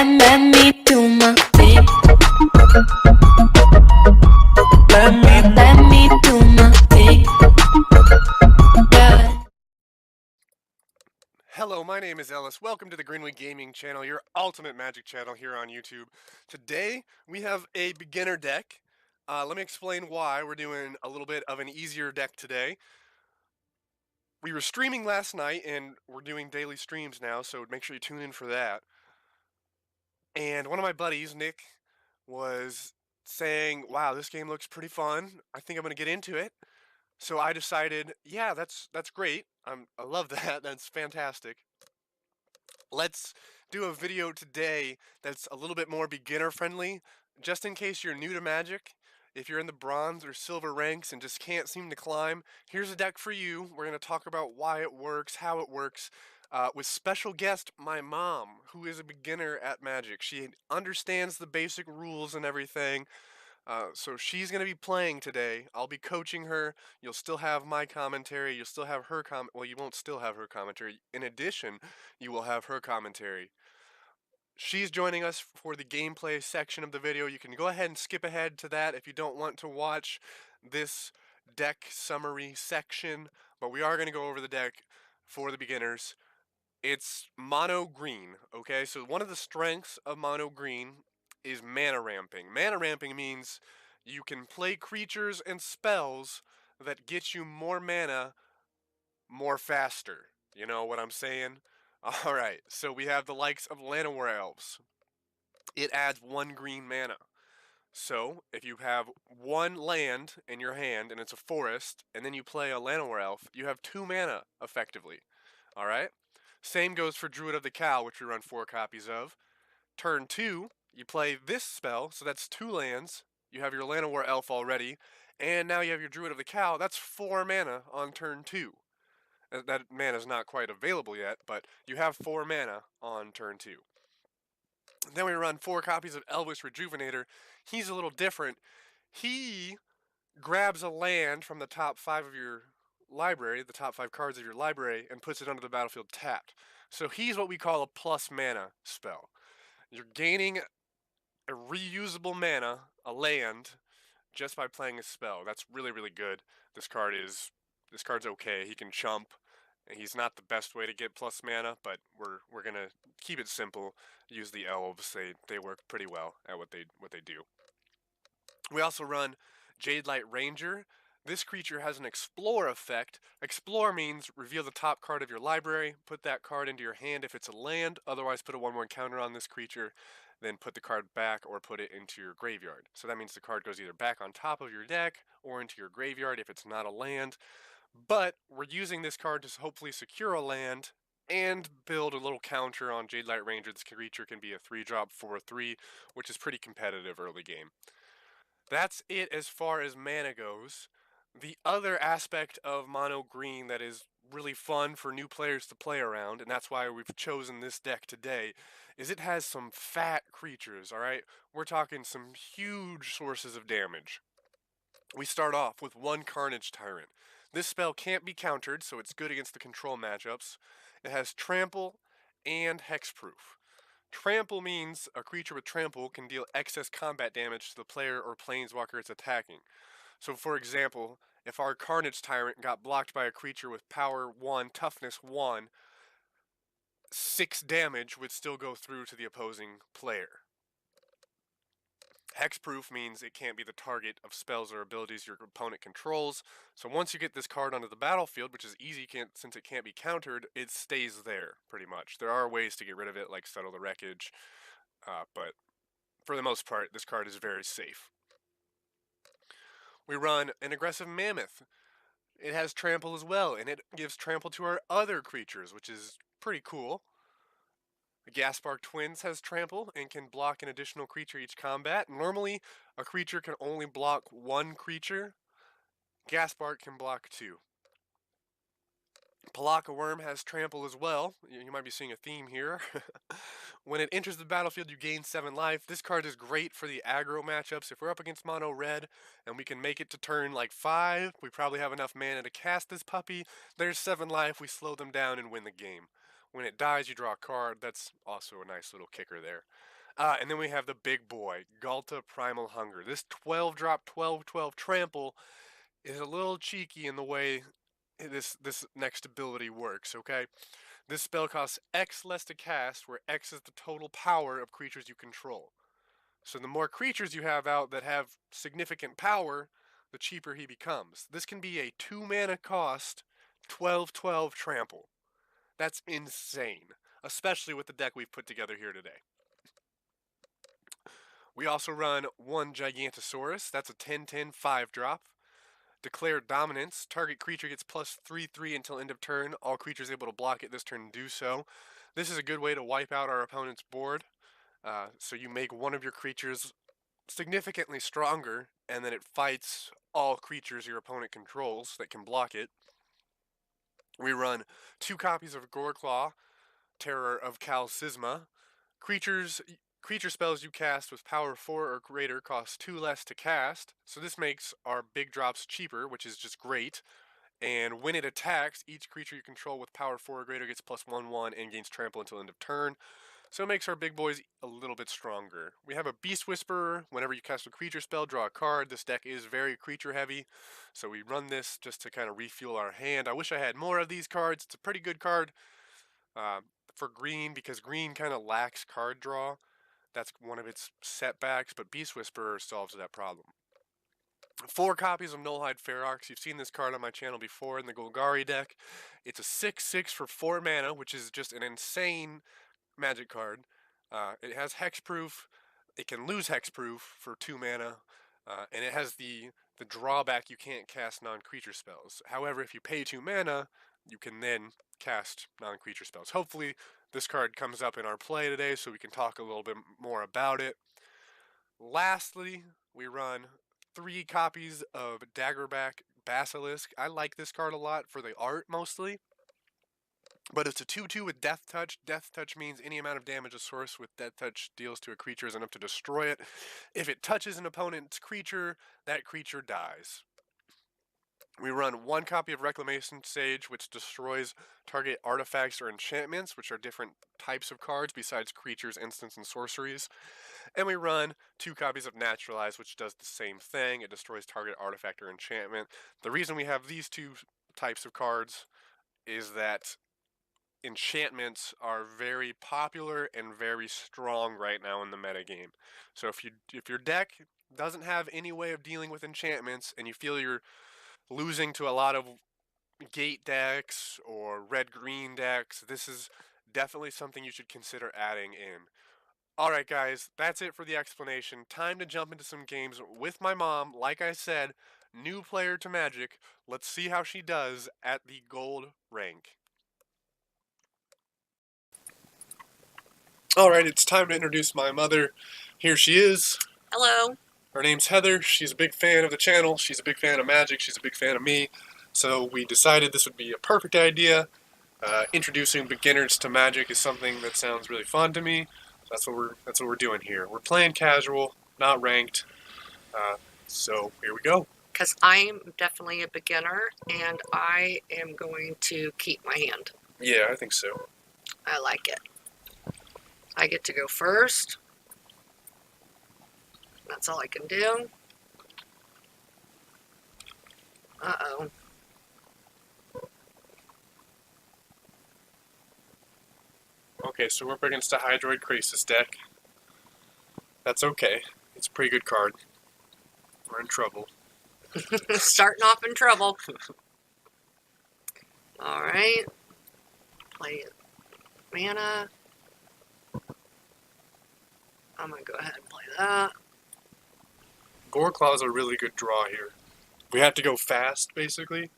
Let me do my thing. Let me do my thing. Yeah. Hello, my name is Ellis. Welcome to the Greenwood Gaming channel, your ultimate Magic channel here on YouTube. Today, we have a beginner deck. Let me explain why we're doing a little bit of an easier deck today. We were streaming last night, and we're doing daily streams now, so make sure you tune in for that. And one of my buddies, Nick, was saying, wow, this game looks pretty fun. I think I'm going to get into it. So I decided, yeah, that's great. I love that. That's fantastic. Let's do a video today that's a little bit more beginner friendly, just in case you're new to Magic. If you're in the bronze or silver ranks and just can't seem to climb, here's a deck for you. We're going to talk about why it works, how it works, with special guest my mom, who is a beginner at Magic. She understands the basic rules and everything. So she's going to be playing today. I'll be coaching her. You'll still have my commentary. You'll still have her well, you won't still have her commentary. In addition, you will have her commentary. She's joining us for the gameplay section of the video. You can go ahead and skip ahead to that if you don't want to watch this deck summary section, but we are going to go over the deck for the beginners. It's mono green, okay? So one of the strengths of mono green is mana ramping. Mana ramping means you can play creatures and spells that get you more mana more faster. You know what I'm saying? Alright, so we have the likes of Llanowar Elves. It adds 1 green mana. So, if you have 1 land in your hand and it's a forest, and then you play a Llanowar Elf, you have 2 mana, effectively. Alright? Same goes for Druid of the Cowl, which we run 4 copies of. Turn 2, you play this spell, so that's 2 lands. You have your Llanowar Elf already, and now you have your Druid of the Cowl. That's 4 mana on turn 2. That mana is not quite available yet, but you have 4 mana on turn 2. Then we run 4 copies of Elvish Rejuvenator. He's a little different. He grabs a land from the top 5 of your library, the top 5 cards of your library, and puts it onto the battlefield tapped. So he's what we call a plus mana spell. You're gaining a reusable mana, a land, just by playing a spell. That's really, really good. This card's okay. He can chump. He's not the best way to get plus mana, but we're gonna keep it simple. Use the elves. They work pretty well at what they do. We also run Jadelight Ranger. This creature has an Explore effect. Explore means reveal the top card of your library, put that card into your hand if it's a land, otherwise put a 1/1 counter on this creature, then put the card back or put it into your graveyard. So that means the card goes either back on top of your deck or into your graveyard if it's not a land. But we're using this card to hopefully secure a land and build a little counter on Jadelight Ranger. This creature can be a 3-drop 4/3, which is pretty competitive early game. That's it as far as mana goes. The other aspect of mono green that is really fun for new players to play around, and that's why we've chosen this deck today, is it has some fat creatures, alright? We're talking some huge sources of damage. We start off with 1 Carnage Tyrant. This spell can't be countered, so it's good against the control matchups. It has Trample and Hexproof. Trample means a creature with Trample can deal excess combat damage to the player or planeswalker it's attacking. So for example, if our Carnage Tyrant got blocked by a creature with power 1, toughness 1, 6 damage would still go through to the opposing player. Hexproof means it can't be the target of spells or abilities your opponent controls. So once you get this card onto the battlefield, which is easy since it can't be countered, it stays there, pretty much. There are ways to get rid of it, like Settle the Wreckage, but for the most part, this card is very safe. We run an Aggressive Mammoth. It has Trample as well, and it gives Trample to our other creatures, which is pretty cool. The Ghastbark Twins has Trample and can block an additional creature each combat. Normally, a creature can only block 1 creature. Ghastbark can block 2. Pelakka Wurm has Trample as well. You might be seeing a theme here. When it enters the battlefield, you gain 7 life. This card is great for the aggro matchups. If we're up against mono red and we can make it to turn like 5, we probably have enough mana to cast this puppy. There's 7 life. We slow them down and win the game. When it dies, you draw a card. That's also a nice little kicker there. And then we have the big boy, Ghalta Primal Hunger. This 12-drop, 12/12 trample is a little cheeky in the way this next ability works, okay? This spell costs X less to cast, where X is the total power of creatures you control. So the more creatures you have out that have significant power, the cheaper he becomes. This can be a 2-mana cost, 12/12 trample. That's insane, especially with the deck we've put together here today. We also run one Gigantosaurus. That's a 10/10 5-drop. Declare Dominance. Target creature gets +3/3 until end of turn. All creatures able to block it this turn do so. This is a good way to wipe out our opponent's board. So you make one of your creatures significantly stronger, and then it fights all creatures your opponent controls that can block it. We run 2 copies of Goreclaw, Terror of Cowl Sisma. Creature spells you cast with power 4 or greater cost 2 less to cast, so this makes our big drops cheaper, which is just great. And when it attacks, each creature you control with power 4 or greater gets +1/1 and gains trample until end of turn. So it makes our big boys a little bit stronger. We have a Beast Whisperer. Whenever you cast a creature spell, draw a card. This deck is very creature heavy, so we run this just to kind of refuel our hand. I wish I had more of these cards. It's a pretty good card for green, because green kind of lacks card draw. That's one of its setbacks, but Beast Whisperer solves that problem. 4 copies of Nullhide Ferox. You've seen this card on my channel before in the Golgari deck. It's a 6/6 for 4 mana, which is just an insane Magic card. It has hexproof. It can lose hexproof for 2 mana, and it has the drawback you can't cast non-creature spells. However, if you pay 2 mana, you can then cast non-creature spells. Hopefully, this card comes up in our play today, so we can talk a little bit more about it. Lastly, we run 3 copies of Daggerback Basilisk. I like this card a lot for the art mostly. But it's a 2/2 with Death Touch. Death Touch means any amount of damage a source with Death Touch deals to a creature is enough to destroy it. If it touches an opponent's creature, that creature dies. We run 1 copy of Reclamation Sage, which destroys target artifacts or enchantments, which are different types of cards besides creatures, instants, and sorceries. And we run 2 copies of Naturalize, which does the same thing. It destroys target artifact or enchantment. The reason we have these 2 types of cards is that enchantments are very popular and very strong right now in the metagame. So if your deck doesn't have any way of dealing with enchantments, and you feel you're losing to a lot of gate decks or red-green decks, this is definitely something you should consider adding in. Alright guys, that's it for the explanation. Time to jump into some games with my mom. Like I said, new player to Magic. Let's see how she does at the gold rank. Alright, it's time to introduce my mother. Here she is. Hello. Her name's Heather. She's a big fan of the channel. She's a big fan of Magic. She's a big fan of me. So we decided this would be a perfect idea. Introducing beginners to Magic is something that sounds really fun to me. That's what we're doing here. We're playing casual, not ranked. So here we go. Because I'm definitely a beginner, and I am going to keep my hand. Yeah, I think so. I like it. I get to go first. That's all I can do. Uh-oh. Okay, so we're up against a Hydroid Crisis deck. That's okay. It's a pretty good card. We're in trouble. Starting off in trouble. Alright. Play mana. I'm going to go ahead and play that. Goreclaw is a really good draw here. We have to go fast, basically.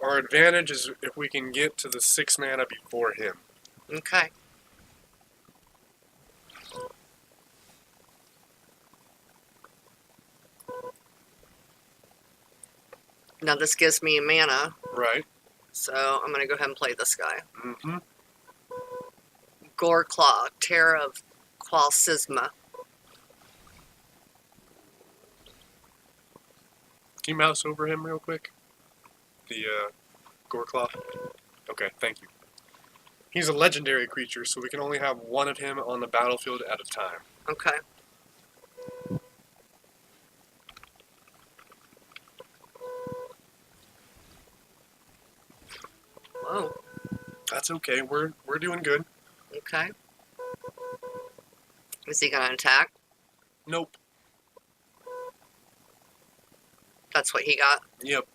Our advantage is if we can get to the 6 mana before him. Okay. Now this gives me mana. Right. So I'm going to go ahead and play this guy. Mm-hmm. Goreclaw, Terror of Cowl Sisma. Can you mouse over him real quick? The Goreclaw? Okay, thank you. He's a legendary creature, so we can only have one of him on the battlefield at a time. Okay. Whoa. That's okay. We're doing good. Okay. Is he gonna attack? Nope. That's what he got? Yep.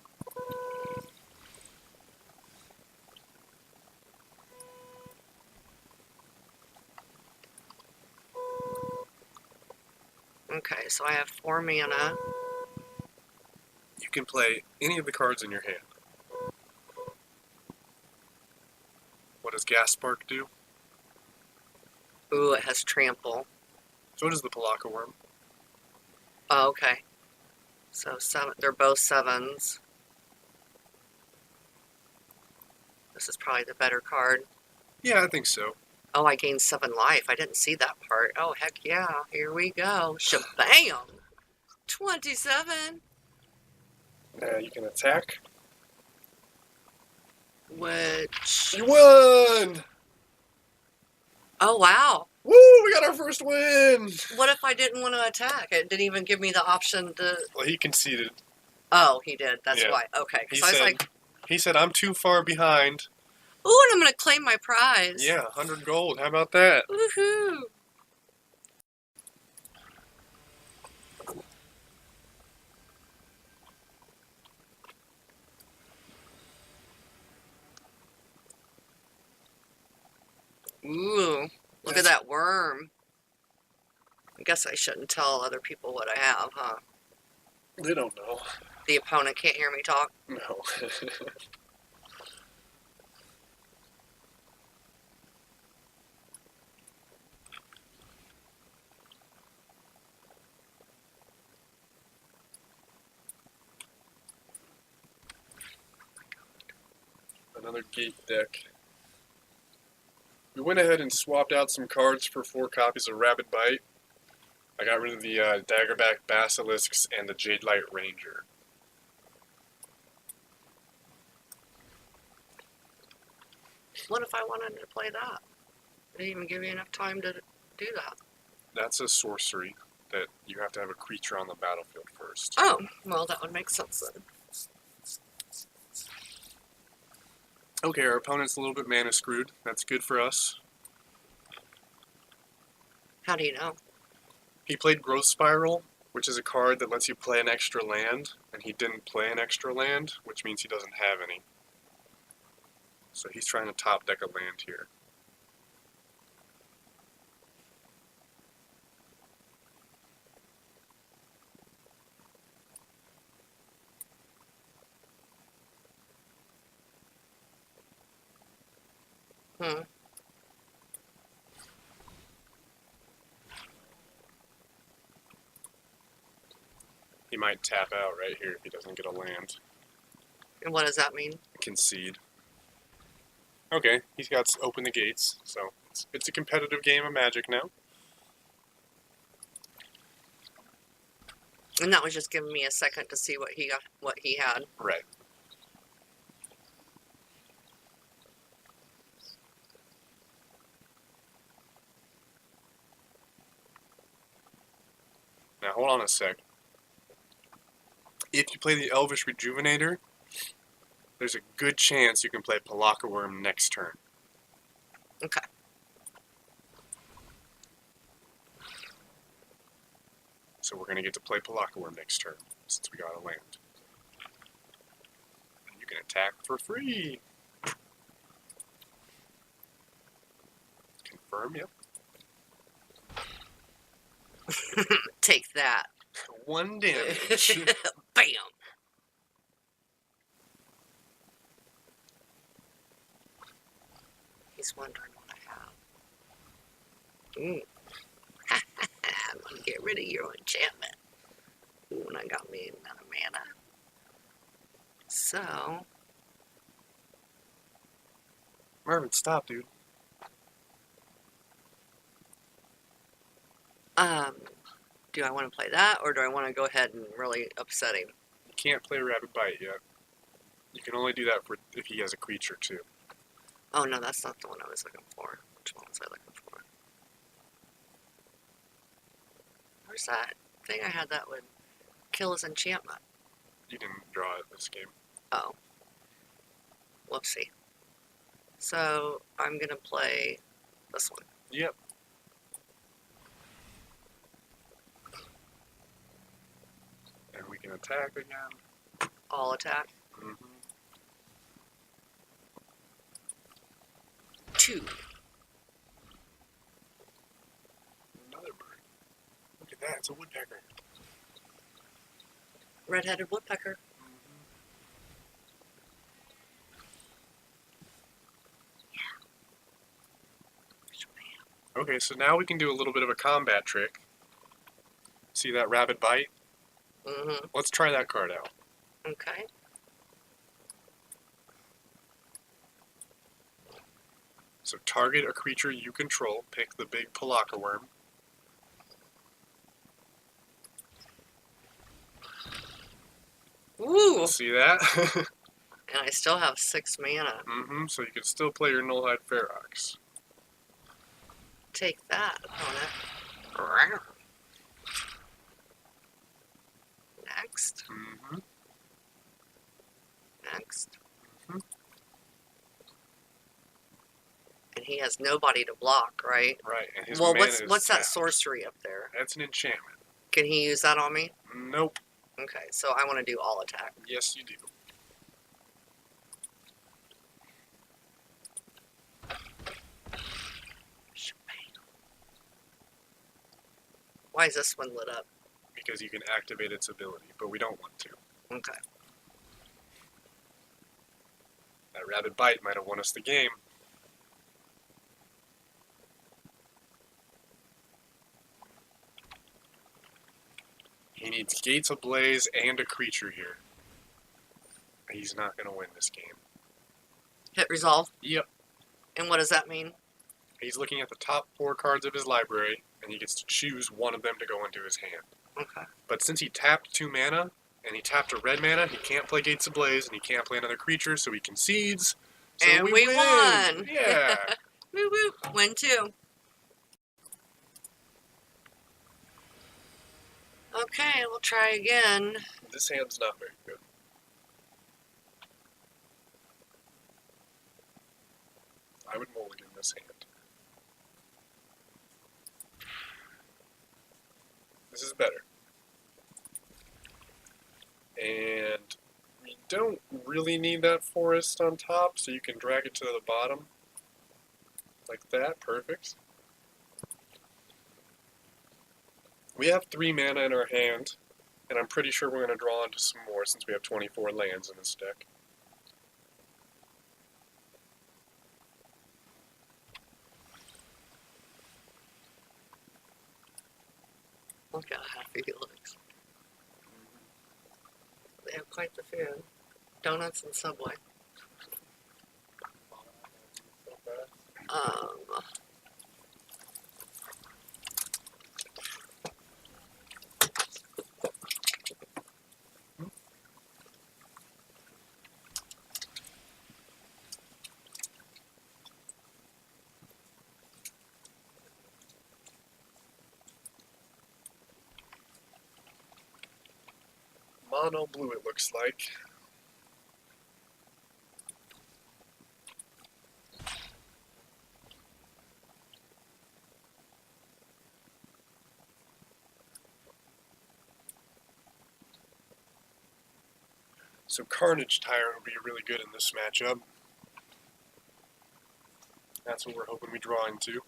Okay, so I have 4 mana. You can play any of the cards in your hand. What does Ghastbark do? Ooh, it has trample. So does the Pelakka Wurm. Oh, okay. So 7, they're both 7s. This is probably the better card. Yeah, I think so. Oh, I gained 7 life. I didn't see that part. Oh, heck yeah. Here we go. Shabam! 27. You can attack. Which... You won! Oh, wow. Woo! We got our first win! What if I didn't want to attack? It didn't even give me the option to... Well, he conceded. Oh, he did. That's Yeah. why. Okay. He So I was said, like, he said, I'm too far behind. ooh, and I'm going to claim my prize. Yeah, 100 gold. How about that? Woohoo. Ooh, look at that worm. I guess I shouldn't tell other people what I have, huh? They don't know. The opponent can't hear me talk. No. Another gate deck. We went ahead and swapped out some cards for 4 copies of Rabid Bite. I got rid of the Daggerback Basilisks and the Jadelight Ranger. What if I wanted to play that? They didn't even give me enough time to do that. That's a sorcery that you have to have a creature on the battlefield first. Oh, well, that would make sense then. Okay, our opponent's a little bit mana screwed. That's good for us. How do you know? He played Growth Spiral, which is a card that lets you play an extra land, and he didn't play an extra land, which means he doesn't have any. So he's trying to top deck a land here. Hmm. He might tap out right here if he doesn't get a land. And what does that mean? Concede. Okay, he's got to open the gates, so it's a competitive game of Magic now. And that was just giving me a second to see what he had. Right. Now hold on a sec. If you play the Elvish Rejuvenator, there's a good chance you can play Pelakka Wurm next turn. Okay. So we're going to get to play Pelakka Wurm next turn, since we got a land. And you can attack for free! Confirm, yep. Take that. 1 damage. Bam! He's wondering what I have. Ooh. I'm gonna get rid of your enchantment. Ooh, and I got me another mana. So, Marvin, stop, dude. do I want to play that, or do I want to go ahead and really upset him? You can't play Rabid Bite yet. You can only do that for if he has a creature too. Oh no, that's not the one I was looking for. Which one was I looking for? Where's that thing I had that would kill his enchantment? You didn't draw it this game. Oh. Whoopsie. So I'm gonna play this one. Yep. And we can attack again. All attack. Mm-hmm. 2. Another bird. Look at that, it's a woodpecker. Red-headed woodpecker. Okay, so now we can do a little bit of a combat trick. See that Rabid Bite? Mm-hmm. Let's try that card out. Okay. So target a creature you control. Pick the big Pelakka Wurm. Ooh! See that? And I still have 6 mana. Mm-hmm, so you can still play your Nullhide Ferox. Take that, opponent. Next. Mm-hmm. Next. Mhm. And he has nobody to block, right? Right, and his Well, mana what's is that tapped. sorcery up there? That's an enchantment. Can he use that on me? Nope. Okay, so I want to do all attack. Yes, you do. Why is this one lit up? Because you can activate its ability, but we don't want to. Okay. That Rabid Bite might have won us the game. He needs Gates Ablaze and a creature here. He's not going to win this game. Hit resolve. Yep. And what does that mean? He's looking at the top 4 cards of his library, and he gets to choose one of them to go into his hand. Okay. But since he tapped 2 mana, and he tapped a red mana, he can't play Gates Ablaze, and he can't play another creature, so he concedes. So And we win. won! Yeah. Woo woo! Win 2. Okay, we'll try again. This hand's not very good. I would mulligan this hand. This is better. And we don't really need that forest on top, so you can drag it to the bottom. Like that, perfect. We have 3 mana in our hand, and I'm pretty sure we're going to draw into some more since we have 24 lands in this deck. Look how happy he looks. They have quite the food. Donuts and Subway. Mono blue, it looks like. So Carnage Tyrant would be really good in this matchup. That's what we're hoping we draw into.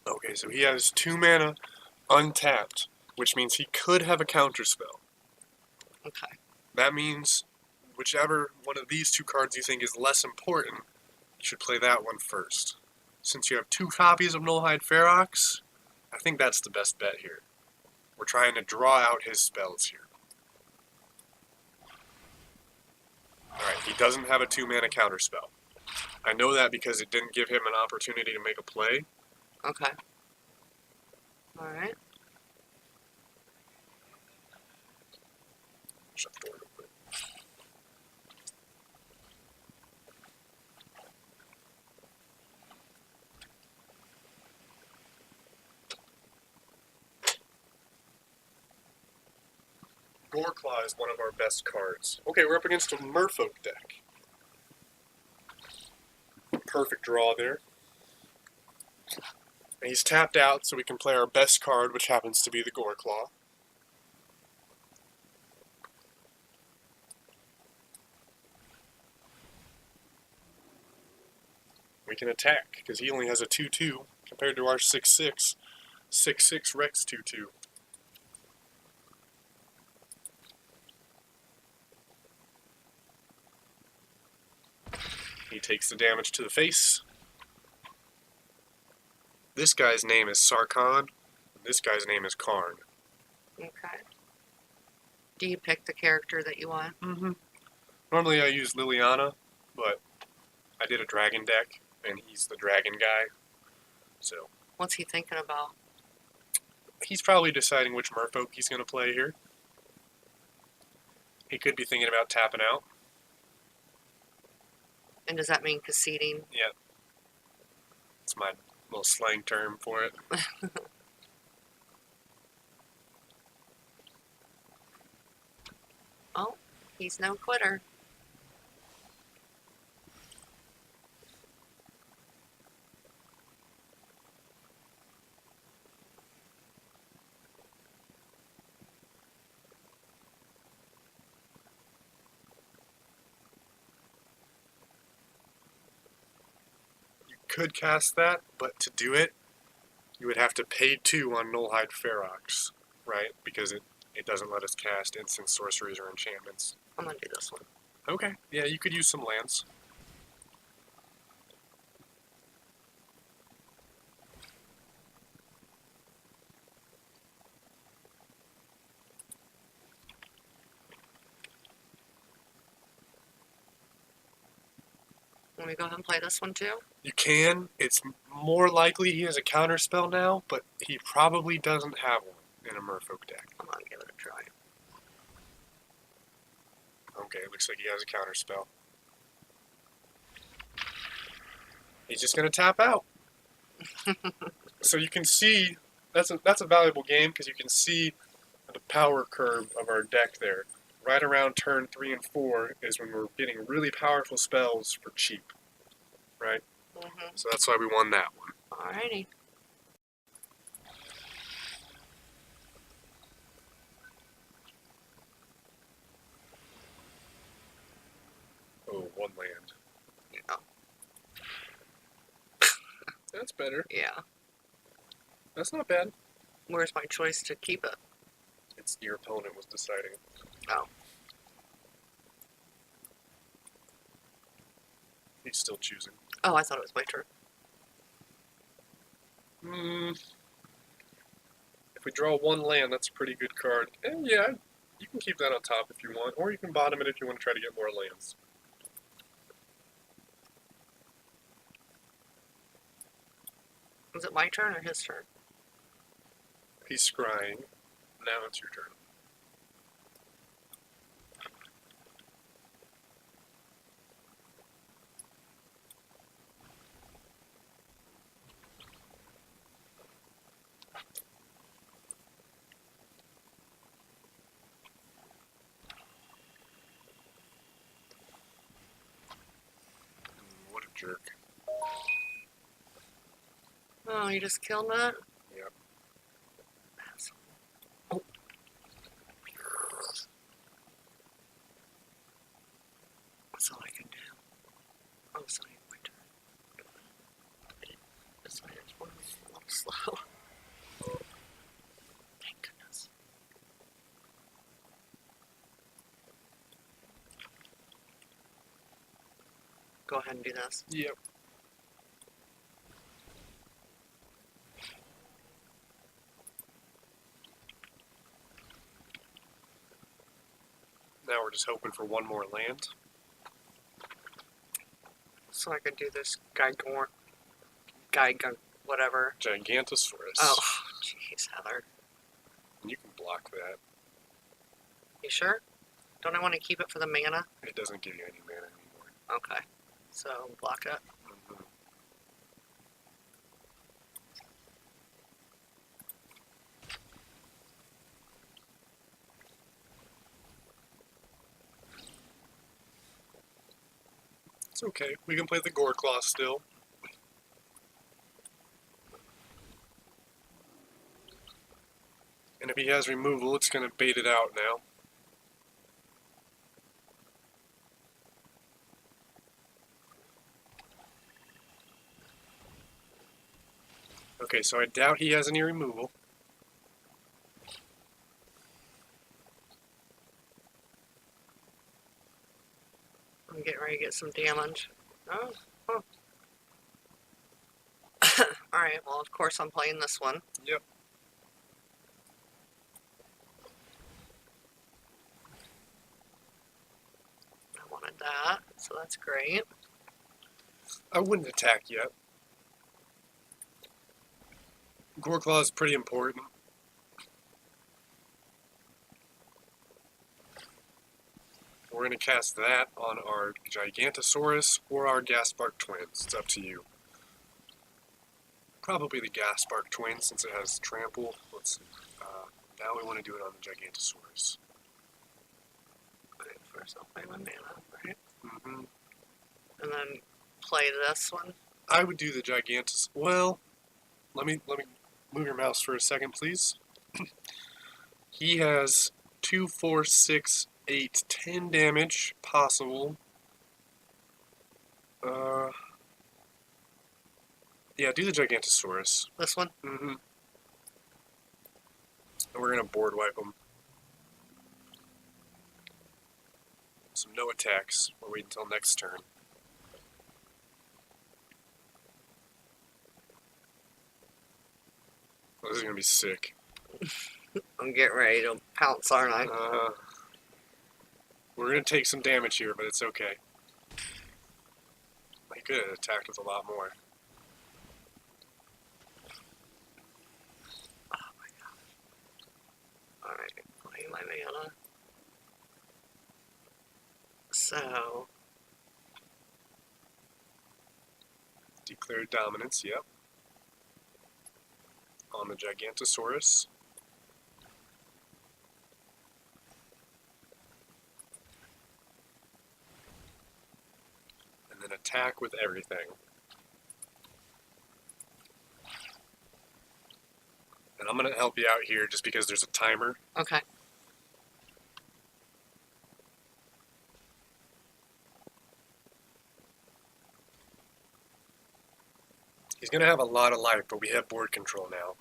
Okay, so he has 2 mana untapped, which means he could have a counterspell. Okay. That means whichever one of these 2 cards you think is less important, you should play that one first. Since you have 2 copies of Nullhide Ferox, I think that's the best bet here. We're trying to draw out his spells here. Alright, he doesn't have a 2 mana counterspell. I know that because it didn't give him an opportunity to make a play. Okay. Alright. Shut the door real quick. Goreclaw is one of our best cards. Okay, we're up against a Merfolk deck. Perfect draw there. And he's tapped out, so we can play our best card, which happens to be the Goreclaw. We can attack, because he only has a 2-2, compared to our 6-6. 6-6 Rex 2-2. He takes the damage to the face. This guy's name is Sarkhan. This guy's name is Karn. Okay. Do you pick the character that you want? Mm-hmm. Normally I use Liliana, but I did a dragon deck, and he's the dragon guy. So What's he thinking about? he's probably deciding which Merfolk he's going to play here. He could be thinking about tapping out. And does that mean conceding? Yeah. It's my little slang term for it. Oh, he's no quitter. Could cast that, but to do it, you would have to pay 2 on Nullhide Ferox, right? Because it doesn't let us cast instant sorceries or enchantments. I'm gonna do this one. Okay, yeah, you could use some lands. Let me go ahead and play this one too. You can. It's more likely he has a counter spell now, but he probably doesn't have one in a Merfolk deck. I'm gonna give it a try. Okay, looks like he has a counter spell. He's just gonna tap out. So you can see that's a valuable game because you can see the power curve of our deck there. Right around turn 3 and 4 is when we're getting really powerful spells for cheap, right? Mm-hmm. So that's why we won that one. Alrighty. Oh, 1 land. Yeah. That's better. Yeah. That's not bad. Where's my choice to keep it? It's your opponent was deciding. Oh. He's still choosing. Oh, I thought it was my turn. If we draw 1 land, that's a pretty good card. And yeah, you can keep that on top if you want, or you can bottom it if you want to try to get more lands. Is it my turn or his turn? He's scrying. Now it's your turn. What a jerk. Oh, you just killed that? Yep. Oh. That's all I can do. Oh, sorry, my turn. This way is one a little slow. Thank goodness. Go ahead and do this. Yep. Now we're just hoping for 1 more land. so I could do this whatever. Gigantosaurus. Oh, jeez, Heather. You can block that. You sure? Don't I want to keep it for the mana? It doesn't give you any mana anymore. Okay. So, block it. Mhm. It's okay. We can play the Goreclaw still. And if he has removal, it's going to bait it out now. Okay, so I doubt he has any removal. I'm getting ready to get some damage. Oh, huh. Alright, well, of course I'm playing this one. Yep. I wanted that, so that's great. I wouldn't attack yet. Goreclaw is pretty important. We're going to cast that on our Gigantosaurus or our Ghastbark Twins. It's up to you. Probably the Ghastbark Twins since it has trample. Let's see. Now we want to do it on the Gigantosaurus. Alright, first I'll play my mana, right? Mm-hmm. And then play this one. I would do the Gigantosaurus. Well, let me move your mouse for a second, please. He has 2, 4, 6, 8, 10 damage possible. Yeah, do the Gigantosaurus. This one? Mm-hmm. And we're gonna board wipe him. So no attacks. We'll wait until next turn. This is gonna be sick. I'm getting ready to pounce, aren't I? We're gonna take some damage here, but it's okay. He could have attacked with a lot more. Oh my god. Alright, play my mana. So, Declare dominance, yep. On the Gigantosaurus. And then attack with everything. And I'm going to help you out here just because there's a timer. okay. He's going to have a lot of life, but we have board control now.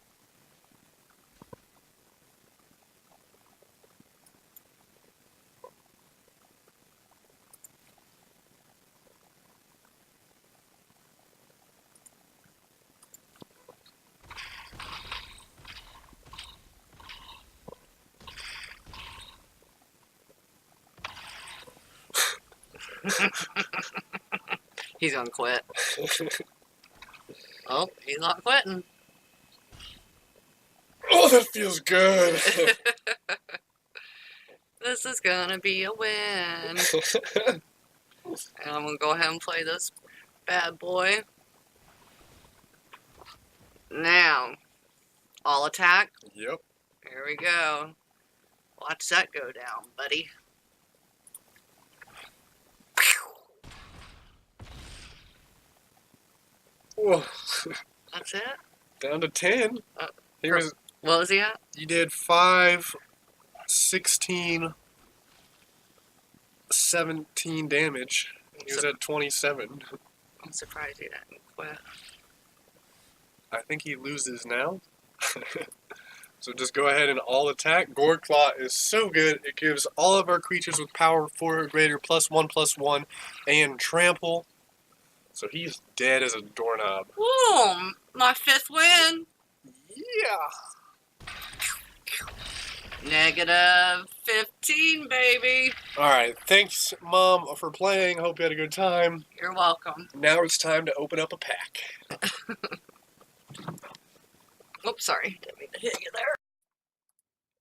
He's gonna quit. Oh, he's not quitting. Oh, that feels good! This is gonna be a win. And I'm gonna go ahead and play this bad boy. Now, all attack. Yep. Here we go. Watch that go down, buddy. Whoa. That's it? Down to 10. He was, What was he at? you did 5, 16, 17 damage. He was at 27. I'm surprised he didn't quit. I think he loses now. So just go ahead and all attack. Goreclaw is so good. It gives all of our creatures with power 4 or greater +1/+1 and trample. So he's dead as a doorknob. Boom! My 5th win! Yeah. -15, baby. Alright, thanks, Mom, for playing. Hope you had a good time. You're welcome. Now it's time to open up a pack. Oops, sorry. Didn't mean to hit you there.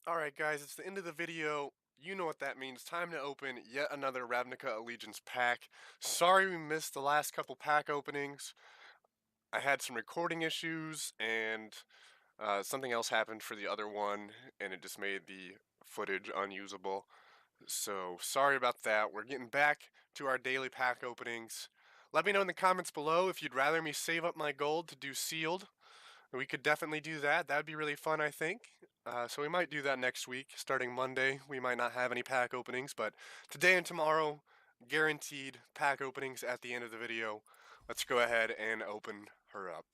Alright, guys, it's the end of the video. You know what that means. Time to open yet another Ravnica Allegiance pack. Sorry we missed the last couple pack openings. I had some recording issues, and something else happened for the other one, and it just made the footage unusable. So, sorry about that. We're getting back to our daily pack openings. Let me know in the comments below if you'd rather me save up my gold to do sealed. We could definitely do that. That'd be really fun, I think. So we might do that next week, starting Monday. We might not have any pack openings, but today and tomorrow, guaranteed pack openings at the end of the video. Let's go ahead and open her up.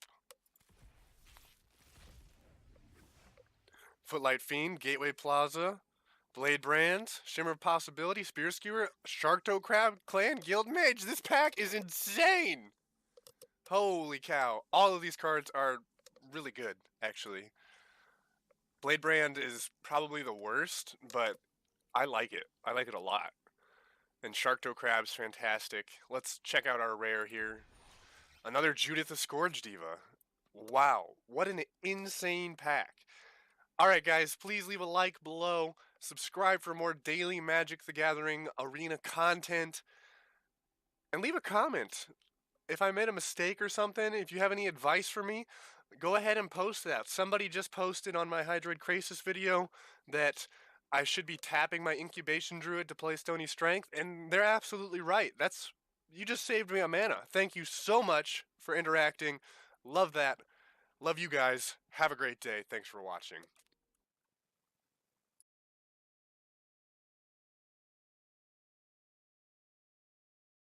Footlight Fiend, Gateway Plaza, Blade Brands, Shimmer of Possibility, Spear Skewer, Sharktoe Crab Clan, Guild Mage. This pack is insane! Holy cow. All of these cards are really good, actually. Blade Brand is probably the worst, but I like it. I like it a lot. And Sharktoe Crab's fantastic. Let's check out our rare here. Another Judith the Scourge Diva. Wow, what an insane pack. Alright guys, please leave a like below. Subscribe for more daily Magic the Gathering arena content. And leave a comment. If I made a mistake or something, if you have any advice for me, go ahead and post that. Somebody just posted on my Hydroid Krasis video that I should be tapping my Incubation Druid to play Stony Strength, and they're absolutely right. You just saved me a mana. Thank you so much for interacting. Love that. Love you guys. Have a great day. Thanks for watching.